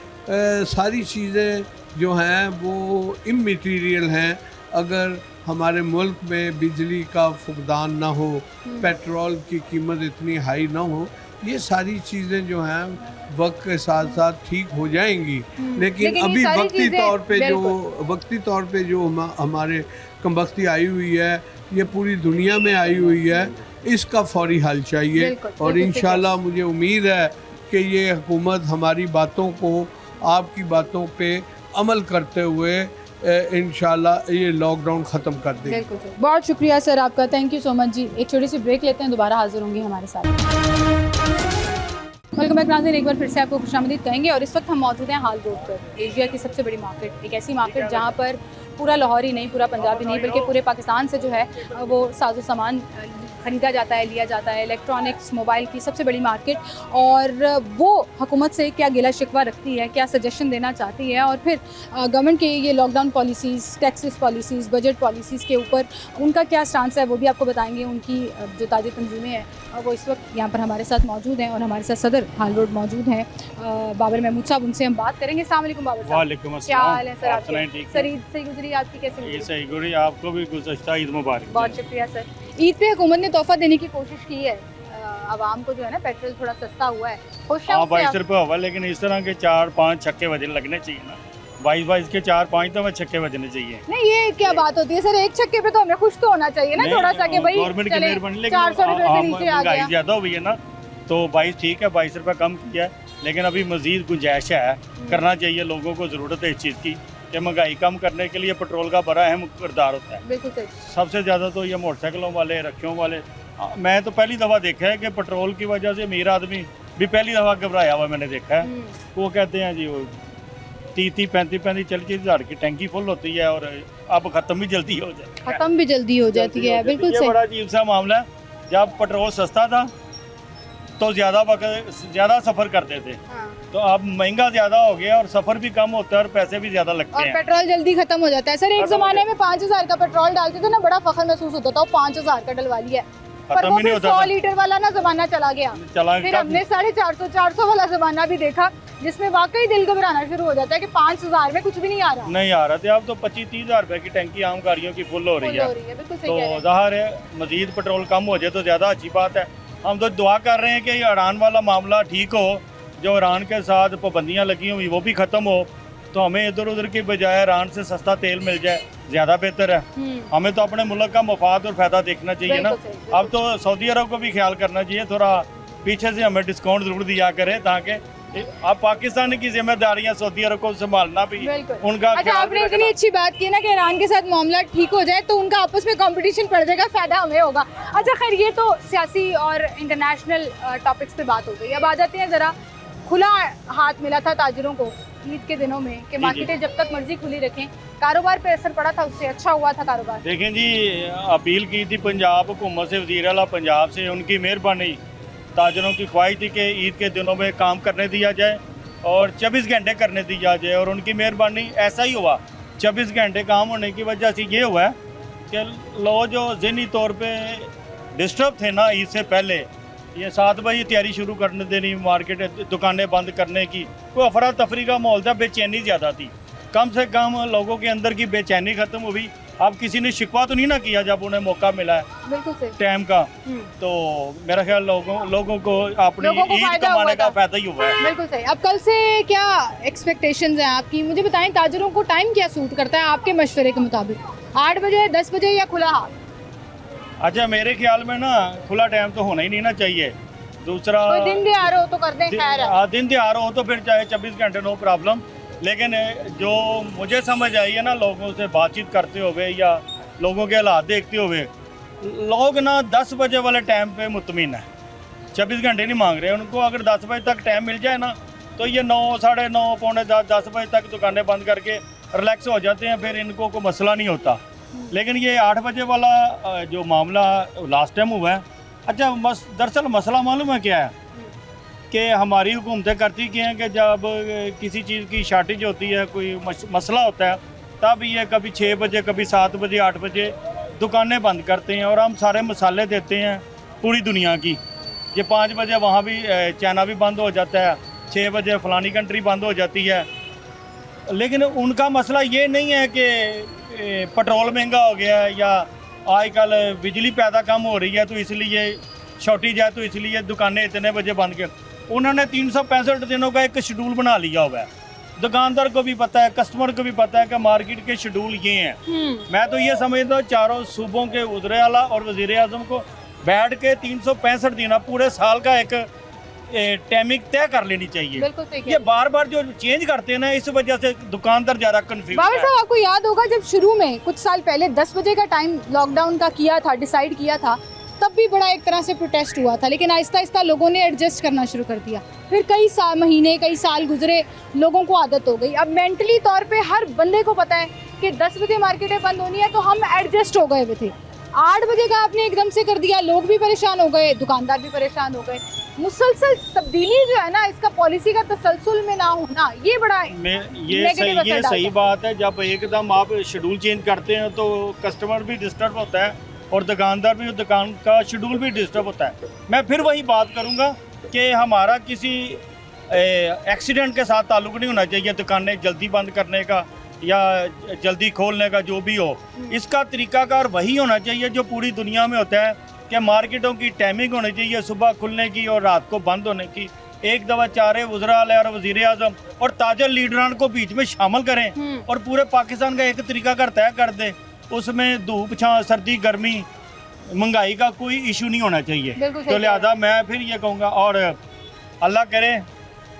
सारी चीज़ें जो हैं वो इममटीरियल हैं। अगर हमारे मुल्क में बिजली का फुकदान ना हो, पेट्रोल की कीमत इतनी हाई ना हो, ये सारी चीज़ें जो हैं वक्त के साथ साथ ठीक हो जाएंगी। लेकिन अभी वक्ती तौर पे जो हमारे कमबख्ती आई हुई है, ये पूरी दुनिया में आई हुई है, इसका फौरी हल चाहिए। और इंशाल्लाह मुझे उम्मीद है कि ये हुकूमत हमारी बातों को, आपकी बातों पे अमल करते हुए इंशाल्लाह ये लॉकडाउन ख़त्म कर देगी।
बिल्कुल सर, बहुत शुक्रिया सर आपका, थैंक यू सो मच जी। एक छोटी सी ब्रेक लेते हैं, दोबारा हाजिर होंगी हमारे साथ। वेलकम बैक नाज़रीन, एक बार फिर से आपको खुशामदीद कहेंगे। और इस वक्त हम मौजूद हैं हाल रोड पर, एशिया की सबसे बड़ी मार्केट, एक ऐसी मार्केट जहाँ पर पूरा लाहौर ही नहीं, पूरा पंजाब ही नहीं, बल्कि पूरे पाकिस्तान से जो है वो साजो सामान ख़रीदा जाता है, लिया जाता है, इलेक्ट्रॉनिक्स, मोबाइल की सबसे बड़ी मार्केट, और वो हुकूमत से क्या गिला शिकवा रखती है, क्या सजेशन देना चाहती है, और फिर गवर्नमेंट के ये lockdown policies, taxes policies, budget policies के ऊपर उनका क्या स्टांस है, वो भी आपको बताएंगे। उनकी जो ताज़ा तंजीमें हैं वो इस वक्त यहाँ पर हमारे साथ मौजूद हैं, और हमारे साथ सदर हाल रोड मौजूद हैं बाबर महमूद साहब, उनसे हम बात करेंगे। अस्सलाम वालेकुम बाबर साहब।
वालेकुम
क्या हाल है सर
आप
आपके?
सुनाएं, ठीक है?
सर ईद सही गुजरी आपकी, कैसे
ये
गुजरी?
सही गुजरी, आपको भी गुज़श्ता ईद मुबारक।
बहुत शुक्रिया सर। ईद पे हुकूमत ने तोहफा देने की कोशिश की है आवाम को, जो है ना पेट्रोल थोड़ा सस्ता हुआ है, खुश हैं
हाँ,
उससे
22
आप?
रुपये हुआ, लेकिन इस तरह के 4-5 छक्के बजने लगने चाहिए ना। 22 के 4-5 तो हमें छक्के बजने चाहिए।
नहीं, ये क्या बात होती है सर, एक छक्के पे तो हमें खुश तो होना चाहिए ना
नहीं,
थोड़ा सा कि भाई
गवर्नमेंट की
चले,
मेहरबानी, लेकिन
400 रुपये से नीचे आ
महंगाई
गया।
ज़्यादा हुई है ना, तो 22 ठीक है, 22 रुपये कम किया है, लेकिन अभी मज़ीद गुंजाइश है, करना चाहिए। लोगों को ज़रूरत है इस चीज़ की कि महंगाई कम करने के लिए पेट्रोल का बड़ा अहम किरदार होता है।
बिल्कुल सही।
सबसे ज़्यादा तो ये मोटरसाइकिलों वाले, रक्षों वाले। मैं तो पहली दफ़ा देखा है कि पेट्रोल की वजह से अमीर आदमी भी पहली दफ़ा घबराया हुआ मैंने देखा है। वो कहते हैं जी वो 30-35 40 हज़ार की टैंकी फुल होती है और अब ख़त्म भी जल्दी हो जाए,
खत्म भी जल्दी हो जाती है, बिल्कुल
ये
सही।
बड़ा अजीब सा मामला है। जब पेट्रोल सस्ता था तो ज़्यादा सफ़र करते थे,
हाँ।
तो अब महंगा ज़्यादा हो गया और सफ़र भी कम होता है और पैसे भी ज़्यादा लगते
और
हैं।
पेट्रोल जल्दी खत्म हो जाता है सर। एक
खत्म हो
ज़माने में 5000 का पेट्रोल डालते थे ना, बड़ा फख्र महसूस होता था, वो 5000 का डलवा लिया, पर
खत्म
वो
ही नहीं
फिर
होता
100
था।
लीटर वाला ना ज़माना चला गया।
चला
फिर हमने 450 वाला ज़माना भी देखा, जिसमें वाकई दिल घबराना शुरू हो जाता है कि 5000 में कुछ भी नहीं आ रहा।
नहीं आ रहा थे। अब तो 25-30 हज़ार रुपए की टैंकी आम गाड़ियों की फुल हो रही
फुल
है,
हो रही है, बिल्कुल सही कह रहे
तो
हैं।
ज़ाहिर है मज़ीद पेट्रोल कम हो जाए तो ज़्यादा अच्छी बात है। हम तो दुआ कर रहे हैं कि ये ईरान वाला मामला ठीक हो, जो ईरान के साथ पाबंदियाँ लगी हुई वो भी ख़त्म हो, तो हमें इधर उधर की बजाय ईरान से सस्ता तेल मिल जाए, ज़्यादा बेहतर है। हमें तो अपने मुल्क का मफाद और फ़ायदा देखना चाहिए ना।
बिल्कुल सही,
अब तो सऊदी अरब को भी ख्याल करना चाहिए, थोड़ा पीछे से हमें डिस्काउंट ज़रूर दिया करें, ताकि अब पाकिस्तान की जिम्मेदारियाँ सऊदी अरब को संभालना भी
बिल्कुल।
उनका
अच्छा,
ख्याल
आपने
रखना।
इतनी अच्छी बात की ना कि ईरान के साथ मामला ठीक हो जाए तो उनका आपस में कंपटीशन पड़ जाएगा, फ़ायदा हमें होगा। अच्छा खैर, ये तो सियासी और इंटरनेशनल टॉपिक्स पे बात हो गई। अब आ जाते हैं ज़रा, खुला हाथ मिला था ताजरों को ईद के दिनों में कि मार्केटें जब तक मर्जी खुली रखें, कारोबार पे असर पड़ा था उससे? अच्छा हुआ था कारोबार?
देखें जी, अपील की थी पंजाब हुकूमत से, वज़ीर आला पंजाब से, उनकी मेहरबानी, ताजरों की ख्वाहिश थी कि ईद के दिनों में काम करने दिया जाए और 24 घंटे करने दिया जाए, और उनकी मेहरबानी ऐसा ही हुआ। 24 घंटे काम होने की वजह से ये हुआ है कि लोग जो ज़हनी तौर पे डिस्टर्ब थे ना ईद से पहले, ये 7 बजे तैयारी शुरू करने देनी, मार्केट दुकानें बंद करने की, कोई अफरा तफरी का माहौल था, बेचैनी ज़्यादा थी। कम से कम लोगों के अंदर की बेचैनी ख़त्म हुई। अब किसी ने शिकवा तो नहीं ना किया जब उन्हें मौका मिला है
बिल्कुल सही।
टाइम का, तो मेरा ख्याल लोगों को अपनी
लोगों को
ईद
फायदा
कमाने
हुआ
का
था।
फ़ायदा ही हुआ है।
बिल्कुल सही। अब कल से क्या एक्सपेक्टेशंस हैं आपकी? मुझे बताएं, ताजरों को टाइम क्या सूट करता है आपके मशवरे के मुताबिक? 8 बजे, 10 बजे या खुला हाथ?
अच्छा, मेरे ख्याल में ना खुला टाइम तो होना ही नहीं ना चाहिए। दूसरा,
कोई दिन दिहाड़ हो तो कर दें, खैर है।
दिन दिहाड़ हो तो फिर चाहे 24 घंटे, नो प्रॉब्लम। लेकिन जो मुझे समझ आई है ना, लोगों से बातचीत करते हुए या लोगों के हालात देखते हुए, लोग ना 10 बजे वाले टाइम पे मुतमिन है, 24 घंटे नहीं मांग रहे। उनको अगर 10 बजे तक टाइम मिल जाए ना, तो ये 9, साढ़े 9, पौने 10 बजे तक दुकानें बंद करके रिलैक्स हो जाते हैं, फिर इनको कोई मसला नहीं होता। लेकिन ये 8 बजे वाला जो मामला लास्ट टाइम हुआ है, अच्छा दरअसल मसला मालूम है क्या है कि हमारी हुकूमतें करती क्या हैं कि जब किसी चीज़ की शार्टेज होती है, कोई मसला होता है, तब ये कभी 6 बजे, कभी 7 बजे, 8 बजे दुकानें बंद करते हैं, और हम सारे मसाले देते हैं पूरी दुनिया की। ये 5 बजे वहाँ भी चाइना भी बंद हो जाता है, 6 बजे फ़लानी कंट्री बंद हो जाती है। लेकिन उनका मसला ये नहीं है कि पेट्रोल महंगा हो गया है या आजकल बिजली पैदा कम हो रही है तो इसलिए शॉर्टेज है, तो इसलिए दुकानें इतने बजे बंद कर। उन्होंने 365 दिनों का एक शेड्यूल बना लिया हुआ है। दुकानदार को भी पता है, कस्टमर को भी पता है कि मार्केट के शेड्यूल ये हैं। मैं तो ये समझता हूँ चारों सूबों के वज़ीर आला और वज़ीर आज़म को बैठ के 365 दिन पूरे साल का एक टाइमिंग तय कर लेनी चाहिए।
बिल्कुल सही कह
ये बार बार जो चेंज करते हैं ना, इस वजह से दुकानदार ज़्यादा कंफ्यूज
बाबर
है।
साहब, आपको याद होगा जब शुरू में कुछ साल पहले 10 बजे का टाइम लॉकडाउन का किया था, डिसाइड किया था, तब भी बड़ा एक तरह से प्रोटेस्ट हुआ था, लेकिन आहिस्ता आहिस्ता लोगों ने एडजस्ट करना शुरू कर दिया। फिर कई महीने, कई साल गुजरे, लोगों को आदत हो गई। अब मेंटली तौर पे हर बंदे को पता है कि 10 बजे मार्केटें बंद होनी है, तो हम एडजस्ट हो गए हुए थे। 8 बजे का आपने एकदम से कर दिया, लोग भी परेशान हो गए, दुकानदार भी परेशान हो गए। मुसलसल तब्दीली जो है ना, इसका पॉलिसी का तसलसल में ना होना, ये बड़ा
ये सही बात है। जब एकदम आप शेड्यूल चेंज करते हैं तो कस्टमर भी डिस्टर्ब होता है और दुकानदार भी, दुकान का शेड्यूल भी डिस्टर्ब होता है। मैं फिर वही बात करूँगा कि हमारा किसी एक्सीडेंट के साथ ताल्लुक़ नहीं होना चाहिए दुकानें जल्दी बंद करने का या जल्दी खोलने का, जो भी हो। इसका तरीकाकार वही होना चाहिए जो पूरी दुनिया में होता है कि मार्केटों की टाइमिंग होनी चाहिए, सुबह खुलने की और रात को बंद होने की। एक दफ़ा चारे वज़रा और वज़ीर आज़म और ताजर लीडरान को बीच में शामिल करें और पूरे पाकिस्तान का एक तरीकाकार तय कर दें। उसमें धूप छाँ, सर्दी गर्मी, महंगाई का कोई इशू नहीं होना चाहिए। तो लिहाजा मैं फिर ये कहूँगा, और अल्लाह करे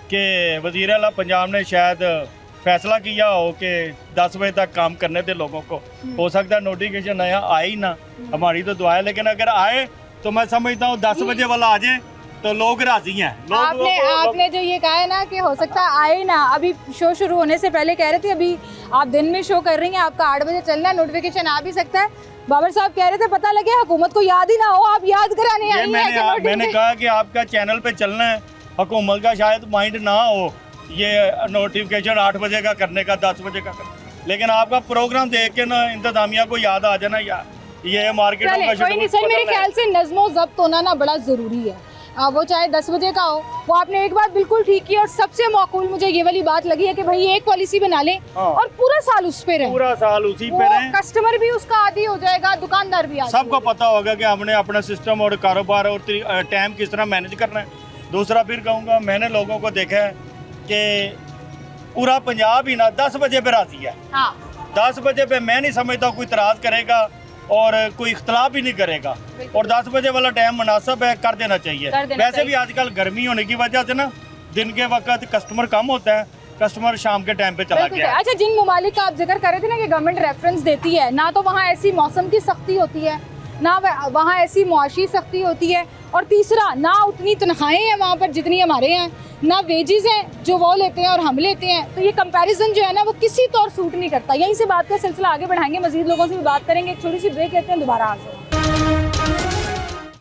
कि वज़ीर आला पंजाब ने शायद फैसला किया हो कि 10 बजे तक काम करने दे लोगों को। हो सकता है नोटिफिकेशन नया आए ही ना, हमारी तो दुआ है, लेकिन अगर आए तो मैं समझता हूँ 10 बजे वाला आ जाए तो लोग राजी हैं।
आपने जो ये कहा है ना कि हो सकता है आए ना, अभी शो शुरू होने से पहले कह रहे थे, अभी आप दिन में शो कर रही हैं, आपका 8 बजे चलना है, नोटिफिकेशन आ भी सकता है। बाबर साहब कह रहे थे पता लगे हुकूमत को याद ही ना हो, आप याद कराने आई हैं।
मैंने कहा कि आपका चैनल पे चलना है, हुकूमत का शायद माइंड ना हो ये नोटिफिकेशन 8 बजे का करने का, 10 बजे का करने, लेकिन आपका प्रोग्राम देख के ना इंतजामिया को याद आ जाना यार, ये मार्केटों का
शेड्यूल। मेरे ख्याल से नज़्मो ज़ब्त होना ना बड़ा ज़रूरी है, वो चाहे 10 बजे का हो। वो आपने एक बात बिल्कुल ठीक की, और सबसे माकूल मुझे ये वाली बात लगी है कि भाई एक पॉलिसी बना लें और पूरा साल उस पे रहे,
पूरा साल उसी पे रहे।
कस्टमर भी उसका आदी हो जाएगा, दुकानदार भी आदी,
सबको पता होगा कि हमने अपना सिस्टम और कारोबार और टाइम किस तरह मैनेज करना है। दूसरा फिर कहूँगा, मैंने लोगों को देखा है कि पूरा पंजाब ही ना 10 बजे पे राजी है। 10 बजे पे मैं नहीं समझता कोई इतराज़ करेगा और कोई इख्तलाफ भी नहीं करेगा, और 10 बजे वाला टाइम मुनासिब है, कर देना चाहिए। वैसे भी आजकल गर्मी होने की वजह से ना दिन के वक्त कस्टमर कम होता है, कस्टमर शाम के टाइम पे चला गया।
अच्छा, जिन ममालिक का आप जिक्र कर रहे थे ना कि गवर्नमेंट रेफरेंस देती है, ना तो वहाँ ऐसी मौसम की सख्ती होती है, ना वहाँ ऐसी मुआशी सख्ती होती है, और तीसरा ना उतनी तनख्वाहें हैं वहाँ पर जितनी हमारे हैं, ना वेजेस हैं जो वो लेते हैं और हम लेते हैं। तो ये कंपैरिजन जो है ना वो किसी तौर सूट नहीं करता। यहीं से बात का सिलसिला आगे बढ़ाएंगे, मजीद लोगों से भी बात करेंगे। एक छोटी सी ब्रेक लेते हैं, दोबारा हाजिर।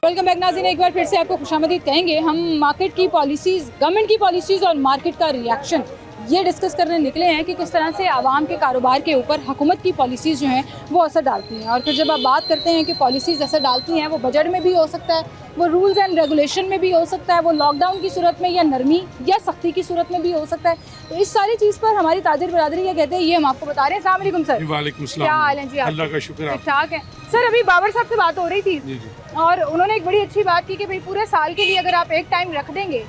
वेलकम बैक नाज़रीन, एक बार फिर से आपको खुशामदीद कहेंगे। हम मार्केट की पॉलिसीज़, गवर्नमेंट की पॉलिसीज़ और मार्केट का रिएक्शन ये डिस्कस करने निकले हैं कि किस तरह से आवाम के कारोबार के ऊपर हुकूमत की पॉलिसीज़ जो हैं वो असर डालती हैं। और फिर जब आप बात करते हैं कि पॉलिसीज़ असर डालती हैं, वो बजट में भी हो सकता है, वो रूल्स एंड रेगुलेशन में भी हो सकता है, वो लॉकडाउन की सूरत में या नरमी या सख्ती की सूरत में भी हो सकता है। तो इस सारी चीज़ पर हमारी ताजिर बरादरी क्या कहते हैं, ये हम आपको बता रहे हैं। अस्सलाम वालेकुम सर।
वालेकुम सलाम।
क्या हाल है जी?
अल्लाह का शुक्र।
ठीक ठाक है सर। अभी बाबर साहब से बात हो रही थी
जी।
और उन्होंने एक बड़ी अच्छी बात की कि भाई पूरे साल के लिए अगर आप एक टाइम रख देंगे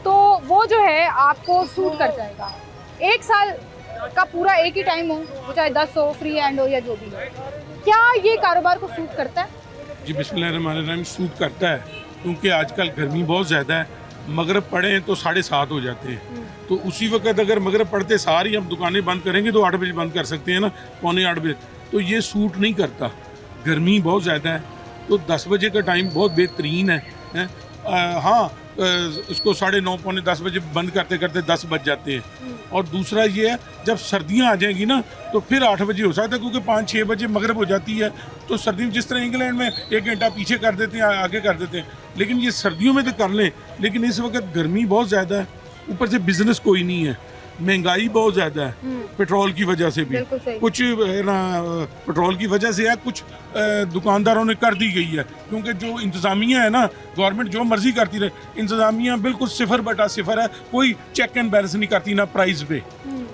तो वो जो है आपको सूट कर जाएगा। एक साल का पूरा एक ही टाइम हो, वो चाहे 10 हो, फ्री हैंड हो या जो भी हो, क्या ये कारोबार को सूट करता है?
जी बिस्मिल्लाहिर्रहमानिर्रहीम, सूट करता है, क्योंकि आजकल गर्मी बहुत ज़्यादा है। मगरब पढ़े तो 7:30 हो जाते हैं, तो उसी वक्त अगर मगरब पढ़ते सारी हम दुकानें बंद करेंगे तो 8 बजे बंद कर सकते हैं ना, 7:45 बजे। तो ये सूट नहीं करता, गर्मी बहुत ज़्यादा है। तो 10 बजे का टाइम बहुत बेहतरीन है। हाँ, इसको 9:30 पौने 10 बजे बंद करते करते 10 बज जाते हैं। और दूसरा ये है, जब सर्दियाँ आ जाएंगी ना तो फिर 8 बजे हो सकता है, क्योंकि 5-6 बजे मगरब हो जाती है। तो सर्दियों में जिस तरह इंग्लैंड में 1 घंटा पीछे कर देते हैं, आगे कर देते हैं, लेकिन ये सर्दियों में तो कर लें। लेकिन इस वक्त गर्मी बहुत ज़्यादा है, ऊपर से बिजनेस कोई नहीं है, महंगाई बहुत ज़्यादा है, पेट्रोल की वजह से भी कुछ ना, पेट्रोल की वजह से है, कुछ दुकानदारों ने कर दी गई है, क्योंकि जो इंतज़ामिया है ना, गवर्नमेंट जो मर्जी करती रहे, इंतज़ामिया बिल्कुल 0/0 है, कोई चेक एंड बैलेंस नहीं करती ना प्राइस पे।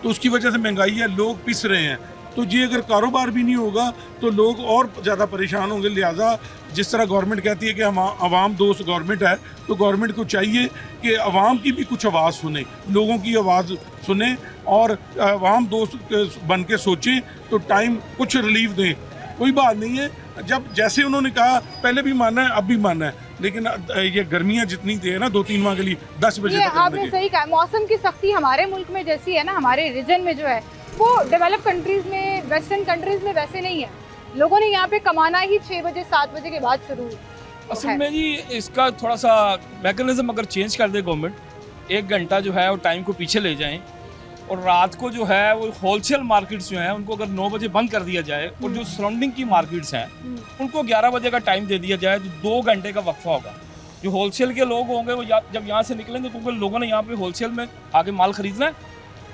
तो उसकी वजह से महंगाई है, लोग पिस रहे हैं। तो ये अगर कारोबार भी नहीं होगा तो लोग और ज़्यादा परेशान होंगे। लिहाजा जिस तरह गवर्नमेंट कहती है कि हम आवाम दोस्त गवर्नमेंट है, तो गवर्नमेंट को चाहिए कि आवाम की भी कुछ आवाज़ सुने, लोगों की आवाज़ सुने और आवाम दोस्त बन के सोचें, तो टाइम कुछ रिलीफ दें। कोई बात नहीं है, जब जैसे उन्होंने कहा पहले भी माना है, अब भी माना है, लेकिन ये गर्मियाँ जितनी थी ना 2-3 माह के लिए 10 बजे तक
आपने सही कहा। मौसम की सख्ती हमारे मुल्क में जैसी है ना, हमारे रीजन में जो है वो डेवलप कंट्रीज़ में, वेस्टर्न कंट्रीज़ में वैसे नहीं है। लोगों ने यहाँ पे कमाना ही 6 बजे 7 बजे के बाद शुरू।
असल में जी इसका थोड़ा सा मैकेनिज्म अगर चेंज कर दे गवर्नमेंट, 1 घंटा जो है वो टाइम को पीछे ले जाएं, और रात को जो है वो होलसेल मार्केट्स जो हैं उनको अगर 9 बजे बंद कर दिया जाए और जो सराउंडिंग की मार्केट्स हैं उनको 11 बजे का टाइम दे दिया जाए तो 2 घंटे का वक्फा होगा। जो होलसेल के लोग होंगे वो जब यहाँ से निकलेंगे तो लोगों ने यहाँ पे होलसेल में आके माल खरीदना है,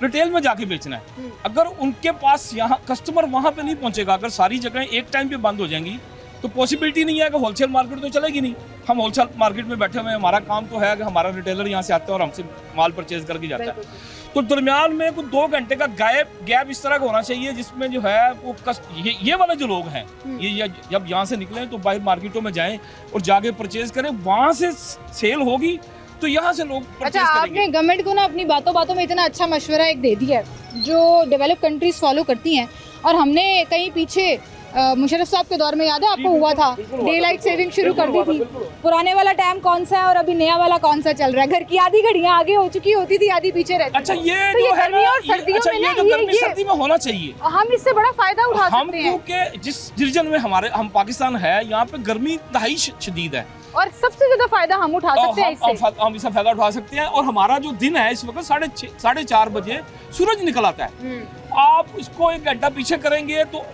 रिटेल में जाके बेचना है। अगर उनके पास यहाँ कस्टमर वहाँ पे नहीं पहुँचेगा, अगर सारी जगह एक टाइम पे बंद हो जाएंगी तो पॉसिबिलिटी नहीं है कि होलसेल मार्केट तो चलेगी नहीं। हम होलसेल मार्केट में बैठे हुए हैं, हमारा काम तो है कि हमारा रिटेलर यहाँ से आता है और हमसे माल परचेज करके जाता है। तो दरमियान में कुछ 2 घंटे का गैप इस तरह का होना चाहिए जिसमें जो है वो ये वाले जो लोग हैं ये जब यहाँ से निकलें तो बाहर मार्केटों में जाएं और जाके परचेज करें, वहाँ से सेल होगी तो यहाँ से लोग परचेज
अच्छा,
करेंगे।
आपने गवर्नमेंट को ना अपनी बातों बातों में इतना अच्छा मशवरा एक दे दिया है जो डेवलप कंट्रीज फॉलो करती हैं, और हमने कहीं पीछे मुशर्रफ साहब के दौर में याद है आपको हुआ था, डे लाइट सेविंग शुरू कर दी थी। पुराने वाला टाइम कौन सा है और अभी नया वाला कौन सा चल रहा है? घर की आधी घड़ियां आगे हो चुकी होती थी, आधी पीछे रहती।
अच्छा, ये
तो
जो है
गर्मी और सर्दियों में ना
गर्मी सर्दी में होना चाहिए,
हम इससे बड़ा फायदा उठा
हम
सकते हैं।
क्योंकि जिस रीजन में हम पाकिस्तान है यहाँ पे गर्मी इंतहाई शदीद है
और सबसे ज्यादा फायदा हम उठा सकते हैं इससे।
हम इसका फायदा उठा सकते हैं। और हमारा जो दिन है इस वक्त 4:30 बजे सूरज निकल आता है। आप इसको 1 घंटा पीछे करेंगे तो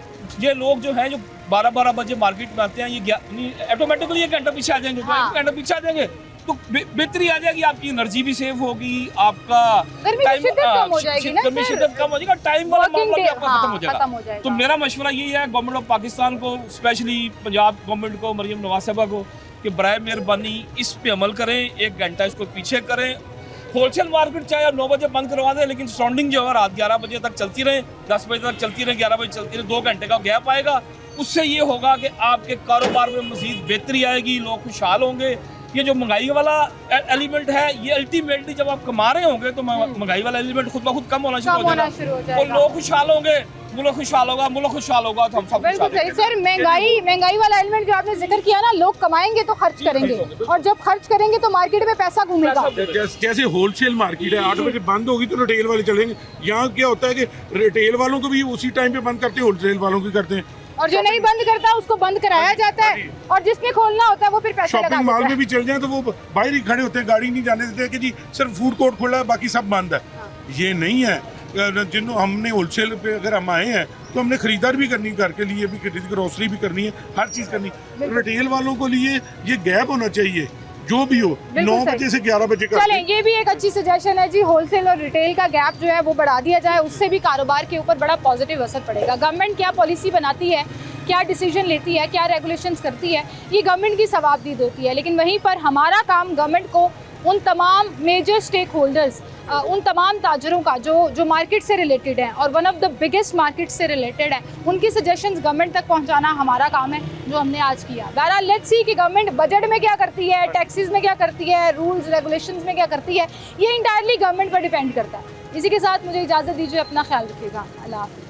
ये लोग जो है जो 12 बजे मार्केट में आते हैं ये ऑटोमेटिकली 1 घंटा पीछे आ जाएंगे। 1 घंटा पीछे आ जाएंगे तो बेहतरी आ जाएगी, आपकी एनर्जी भी सेव होगी, आपका टाइम
कम हो जाएगी ना,
शिद्दत कम हो जाएगा, टाइम वाला मामला भी आपका खत्म हो जाएगा। तो मेरा मशवरा यही है गवर्नमेंट ऑफ पाकिस्तान को, स्पेशली पंजाब गवर्नमेंट को, मरियम नवाज साहबा को, कि बराए मेहरबानी इस पे अमल करें, 1 घंटा इसको पीछे करें। होलसेल मार्केट चाहे आप 9 बजे बंद करवा दें, लेकिन सराउंडिंग जो है रात 11 बजे तक चलती रहे, 10 बजे तक चलती रहे, 11 बजे चलती रहे, 2 घंटे का गैप आएगा। उससे ये होगा कि आपके कारोबार में मजीद बेहतरी आएगी, लोग खुशहाल होंगे। ये जो महंगाई वाला एलिमेंट है ये अल्टीमेटली जब आप कमा रहे होंगे तो महंगाई वाला एलिमेंट खुद ब खुद कम होना शुरू हो जाएगा और लोग खुशहाल होंगे, मुल्क खुशहाल होगा, मुल्क खुशहाल होगा तो हम सब
बिल्कुल सही सर। महंगाई वाला एलिमेंट जो आपने जिक्र किया ना, लोग कमाएंगे तो खर्च करेंगे और जब खर्च करेंगे तो मार्केट में पैसा घूमेगा।
जैसे होलसेल मार्केट है 8 बजे बंद होगी तो रिटेल वाले चलेंगे। यहाँ क्या होता है कि रिटेल वालों को भी उसी टाइम पे बंद करते हैं, होलसेल वालों की करते हैं,
और जो नहीं बंद करता उसको बंद कराया जाता है, और जिसने खोलना होता है वो फिर पैसे लगा देता है।
शॉपिंग मॉल में भी चल जाए तो वो बाहर ही खड़े होते हैं, गाड़ी नहीं जाने देते हैं कि जी सिर्फ फूड कोर्ट खुला है बाकी सब बंद है। ये नहीं है। जिन हमने होलसेल पे अगर हम आए हैं तो हमने खरीदार भी करनी, घर के लिए भी खरीद, ग्रोसरी भी करनी है, हर चीज़ करनी। रिटेल वालों को लिए ये गैप होना चाहिए जो भी हो, 9 बजे से 11 बजे का।
चलें, ये भी एक अच्छी सजेशन है जी, होलसेल और रिटेल का गैप जो है वो बढ़ा दिया जाए, उससे भी कारोबार के ऊपर बड़ा पॉजिटिव असर पड़ेगा। गवर्नमेंट क्या पॉलिसी बनाती है, क्या डिसीजन लेती है, क्या रेगुलेशंस करती है, ये गवर्नमेंट की सवाबदीद होती है। लेकिन वहीं पर हमारा काम गवर्नमेंट को उन तमाम मेजर स्टेक होल्डर्स, उन तमाम ताजरों का जो मार्केट से रिलेटेड है और one of the biggest market से रिलेटेड है, उनकी सजेशंस गवर्नमेंट तक पहुंचाना हमारा काम है, जो हमने आज किया। बहरहाल लेट्स सी कि गवर्नमेंट बजट में क्या करती है, टैक्सेस में क्या करती है, रूल्स रेगुलेशंस में क्या करती है, ये इंटायरली गवर्नमेंट पर डिपेंड करता है। इसी के साथ मुझे इजाज़त दीजिए, अपना ख्याल रखिएगा, अल्लाह हाफ़िज़।